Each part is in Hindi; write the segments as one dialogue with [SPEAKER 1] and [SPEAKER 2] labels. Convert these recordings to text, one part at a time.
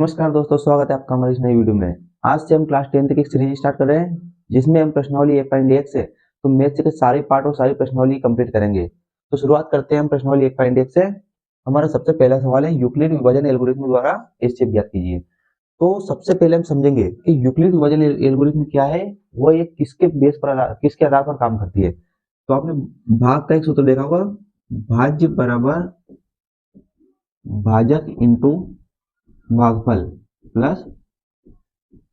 [SPEAKER 1] नमस्कार दोस्तों, स्वागत है आपका हमारी इस नई वीडियो में। आज से हम क्लास 10th की सीरीज स्टार्ट कर रहे हैं, जिसमें हम प्रश्नावली एक पॉइंट एक से तो मैथ्स के सारे पार्ट और सारी प्रश्नावली कंप्लीट करेंगे। तो शुरुआत करते हैं हम प्रश्नावली 1.1 से। हमारा सबसे पहला सवाल है, यूक्लिड विभाजन एल्गोरिथम द्वारा एचसीएफ ज्ञात कीजिए। तो सबसे पहले हम समझेंगे कि यूक्लिड विभाजन एल्गोरिथम क्या है, वो ये किसके बेस पर किसके आधार पर काम करती है। तो आपने भाग का एक सूत्र देखा होगा, भाज्य बराबर भाजक इंटू भागफल प्लस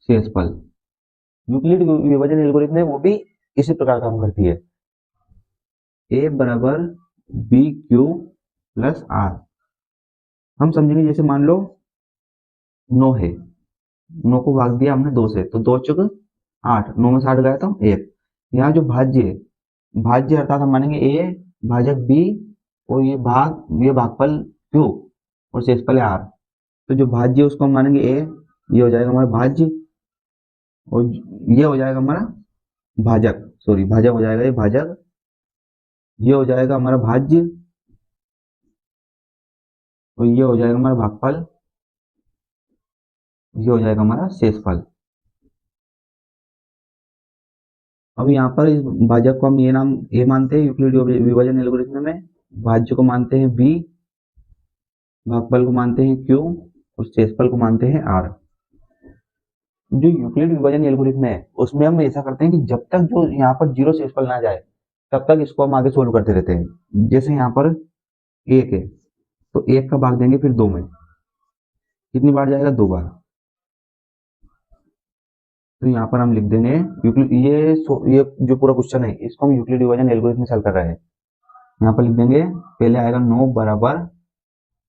[SPEAKER 1] शेषफल। यूक्लिड विभाजन एल्गोरिथम है वो भी इसी प्रकार काम करती है। ए बराबर बी क्यू प्लस आर। हम समझेंगे, जैसे मान लो 9 है, 9 को भाग दिया हमने 2 से, तो 2 चुक 8, 9 में 60 गया तो 1। यहाँ जो भाज्य है, भाज्य अर्थात हम मानेंगे ए भाजक बी, और ये भागफल क्यू और शेषफल है आर। तो जो भाज्य है उसको हम मानेंगे ए, ये हो जाएगा हमारा भाज्य, और ये हो जाएगा हमारा भाजक, सॉरी भाजक हो जाएगा, ये भाजक, ये हो जाएगा हमारा भाज्य, और ये हो जाएगा हमारा भागफल, ये हो जाएगा हमारा शेषफल। अब यहाँ पर इस भाजक को हम ये नाम ए मानते हैं यूक्लिड विभाजन एल्गोरिथम में, भाज्य को मानते हैं बी, भागफल को मानते हैं क्यू, और शेषफल को मानते हैं आर। जो यूक्लिड विभाजन एल्गोरिथम है उसमें हम ऐसा करते हैं कि जब तक जो यहाँ पर जीरो शेषफल ना जाए तब तक इसको हम आगे सोल्व करते रहते हैं। जैसे यहाँ पर 1 है तो 1 का भाग देंगे फिर 2 में, कितनी बार जाएगा, 2 बार। तो यहाँ पर हम लिख देंगे यूक्लिड, ये जो पूरा क्वेश्चन है इसको हम यूक्लिड विभाजन एल्गोरिथम में सॉल्व कर रहे हैं। यहाँ पर लिख देंगे, पहले आएगा 9 बराबर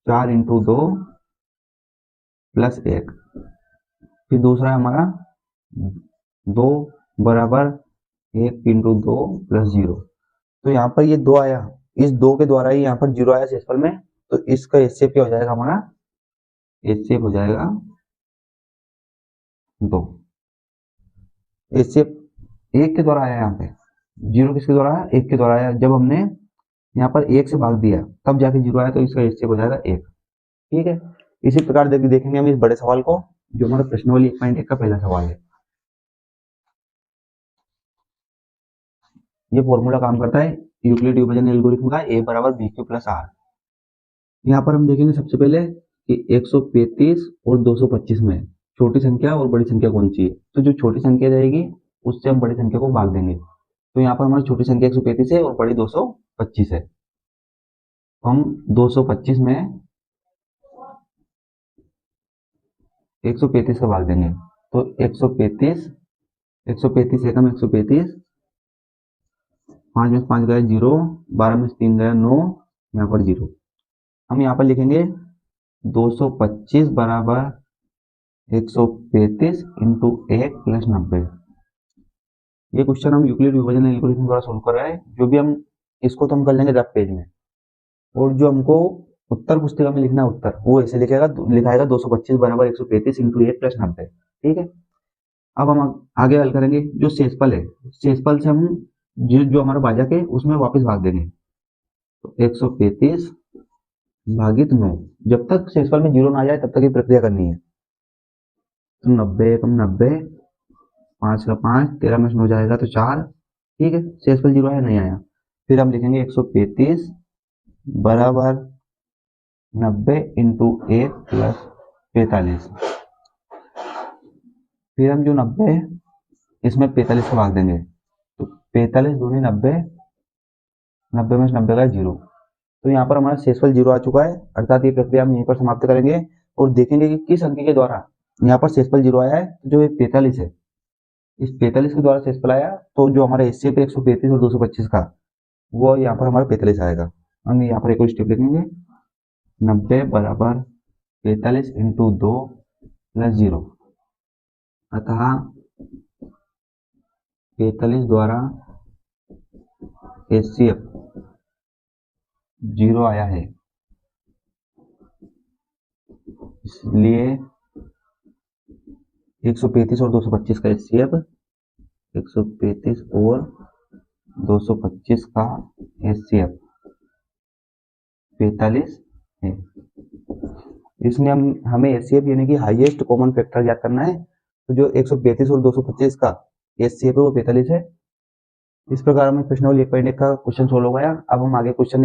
[SPEAKER 1] 4 इंटू 2 प्लस 1, फिर दूसरा है हमारा 2 बराबर 1 इंटू 2 प्लस 0। तो यहाँ पर ये 2 आया, इस 2 के द्वारा ही यहाँ पर 0 आया शेषफल में, तो इसका एचसीएफ क्या हो जाएगा हमारा, एचसीएफ हो जाएगा 2। एचसीएफ 1 के द्वारा आया, यहाँ पे 0 किसके द्वारा आया, 1 के द्वारा आया। जब हमने यहाँ पर 1 से भाग दिया तब जाके 0 आया, तो इसका एचसीएफ हो जाएगा 1। ठीक है, इसी प्रकार देखेंगे हम इस बड़े सवाल को, जो हमारा प्रश्नावली 1.1 का पहला सवाल है। ये फॉर्मूला काम करता है यूक्लिड विभाजन एल्गोरिथम का, ए बराबर बी क्यू प्लस आर। यहाँ पर हम देखेंगे सबसे पहले कि 135 और 225 में छोटी संख्या और बड़ी संख्या कौन सी है। तो जो छोटी संख्या रहेगी उससे हम बड़ी संख्या को भाग देंगे। तो यहाँ पर हमारी छोटी संख्या 135 है और बड़ी 225 है। तो हम 225 में 135 का भाग देंगे, तो 135 एकम 135, 5 में 5 गया 0, 12 में 3 गया 9, यहाँ पर 0। हम यहाँ पर लिखेंगे 225 बराबर 135 इंटू 1 प्लस 90। ये क्वेश्चन हम यूक्लिड विभाजन एल्गोरिथम द्वारा सोल्व कर रहे हैं। जो भी हम इसको तो हम कर लेंगे रफ पेज में, और जो हमको उत्तर पुस्तिका में लिखना है उत्तर, वो ऐसे लिखाएगा 225 बराबर 135 इंटू 1 प्लस 90। ठीक है, अब हम आगे हल करेंगे। जो शेषफल है, शेषफल से हम जो हमारा भाजक है उसमें वापस भाग देंगे। तो 135 भागित 9, जब तक शेषफल में 0 ना आ जाए तब तक ये प्रक्रिया करनी है। तो 90 कम 90, 5 का 5, 13 में 9 जाएगा तो 4। ठीक है, शेषफल 0 आया, नहीं आया। फिर हम लिखेंगे 135 बराबर 90 इंटू 1 प्लस 45। फिर हम जो 90 इसमें 45 का भाग देंगे, तो 45 दूनी 90, 90 में 90 का 0। तो यहाँ पर हमारा शेषफल 0 आ चुका है, अर्थात ये प्रक्रिया हम यहीं पर समाप्त करेंगे और देखेंगे कि किस अंक के द्वारा यहाँ पर शेषफल 0 आया है। जो ये 45 है, इस 45 के द्वारा शेषफल आया, तो जो हमारा एचसीएफ पे 135 और 225 का, वो यहाँ पर हमारा 45 आएगा। हम यहाँ पर एक और स्टेप लिखेंगे, 90 बराबर 45 इंटू 2 प्लस 0, अतः 45 द्वारा एचसीएफ 0 आया है, इसलिए 135 और 225 का एचसीएफ, 135 और 225 का एचसीएफ 45 है। इसमें हमें एचसीएफ यानी कि हाईएस्ट कॉमन फैक्टर ज्ञात करना है। तो जो 132 और 225 का एचसीएफ है वो 45 है। इस प्रकार हमें प्रश्न नंबर 1.1 का क्वेश्चन सोल्व हो गया। अब हम आगे क्वेश्चन